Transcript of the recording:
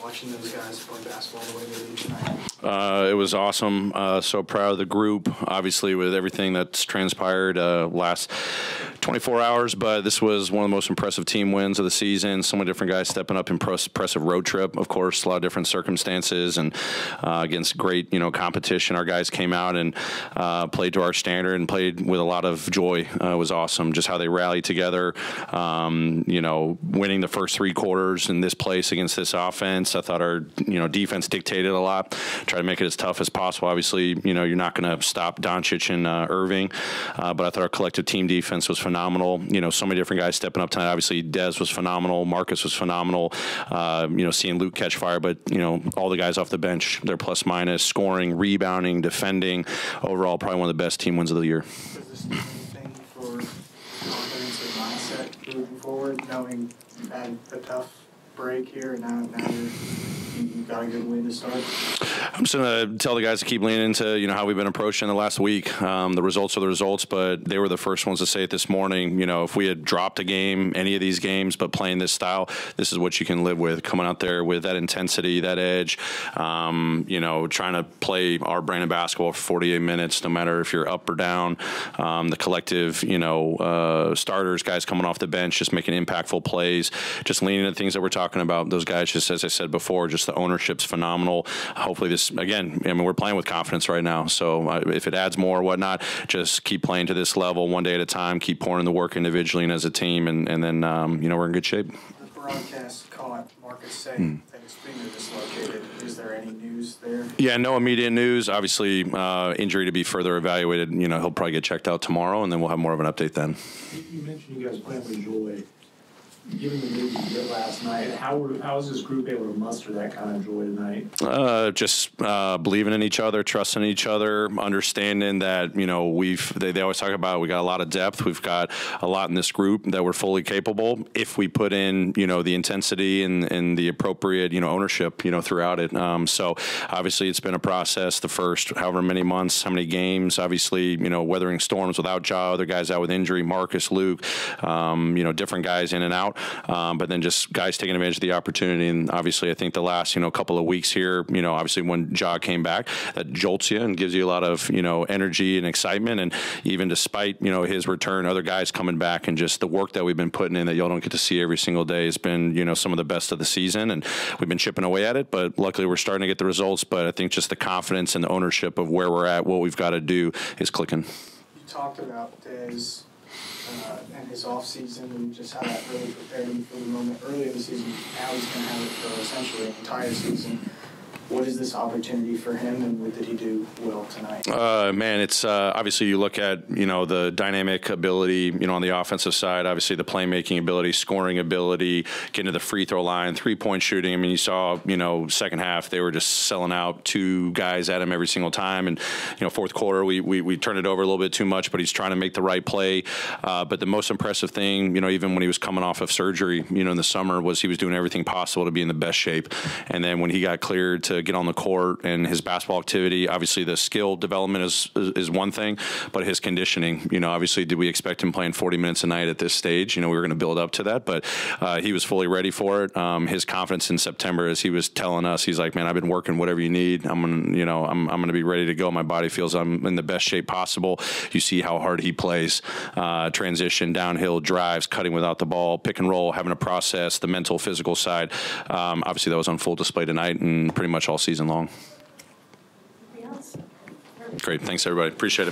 Watching those guys play basketball the way they do tonight? It was awesome. So proud of the group, obviously, with everything that's transpired last 24 hours. But this was one of the most impressive team wins of the season. So many different guys stepping up. Impressive road trip, of course, a lot of different circumstances and against great, competition. Our guys came out and played to our standard and played with a lot of joy. It was awesome just how they rallied together, winning the first 3 quarters in this place against this offense. I thought our, defense dictated a lot, try to make it as tough as possible. Obviously, you're not going to stop Doncic and Irving, but I thought our collective team defense was phenomenal. So many different guys stepping up tonight. Obviously, Dez was phenomenal. Marcus was phenomenal. Seeing Luke catch fire, but, all the guys off the bench, they're plus minus, scoring, rebounding, defending. Overall, probably one of the best team wins of the year. Does this do anything for confidence or mindset moving forward, knowing you had a tough break here and now you got a good way to start? I'm just going to tell the guys to keep leaning into, how we've been approaching the last week. The results are the results, but they were the first ones to say it this morning. If we had dropped a game, any of these games, but playing this style, this is what you can live with. Coming out there with that intensity, that edge, trying to play our brand of basketball for 48 minutes, no matter if you're up or down. The collective, starters, guys coming off the bench, just making impactful plays, just leaning into things that we're talking about. Those guys, just as I said before, just the ownership's phenomenal. Hopefully this, again, we're playing with confidence right now. So if it adds more or whatnot, just keep playing to this level one day at a time, keep pouring the work individually and as a team, and then, we're in good shape. The broadcast caught Marcus saying that his finger dislocated. Is there any news there? Yeah, no immediate news. Obviously, injury to be further evaluated. He'll probably get checked out tomorrow, and then we'll have more of an update then. You mentioned you guys playing with joy. Given the news you did last night, how is this group able to muster that kind of joy tonight? Just believing in each other, trusting each other, understanding that they always talk about we got a lot of depth. We've got a lot in this group that we're fully capable if we put in the intensity and the appropriate ownership throughout it. So obviously it's been a process. The first however many months, how many games. Obviously weathering storms without Ja, other guys out with injury, Marcus, Luke, different guys in and out. But then just guys taking advantage of the opportunity. And obviously, I think the last, couple of weeks here, obviously when Ja came back, that jolts you and gives you a lot of, energy and excitement. And even despite, his return, other guys coming back and just the work that we've been putting in that y'all don't get to see every single day has been, some of the best of the season. And we've been chipping away at it, but luckily we're starting to get the results. But I think just the confidence and the ownership of where we're at, what we've got to do is clicking. You talked about Dez and his off-season and just how that really prepared him for the moment early in the season. Now he's going to have it for essentially an entire season. What is this opportunity for him, and what did he do well tonight? Man, it's obviously you look at, the dynamic ability, on the offensive side, obviously the playmaking ability, scoring ability, getting to the free throw line, three-point shooting. I mean, you saw, second half, they were just selling out 2 guys at him every single time. And, fourth quarter, we turned it over a little bit too much, but he's trying to make the right play. But the most impressive thing, even when he was coming off of surgery, in the summer, was he was doing everything possible to be in the best shape. And then when he got cleared to get on the court and his basketball activity, obviously the skill development is one thing, but his conditioning, obviously did we expect him playing 40 minutes a night at this stage? We were going to build up to that, but he was fully ready for it. His confidence in September, as he was telling us, he's like, man, I've been working whatever you need. I'm going to be ready to go. My body feels I'm in the best shape possible. You see how hard he plays, transition, downhill, drives, cutting without the ball, pick and roll, having a process, the mental, physical side. Obviously that was on full display tonight and pretty much all season long. Great. Thanks, everybody. Appreciate it.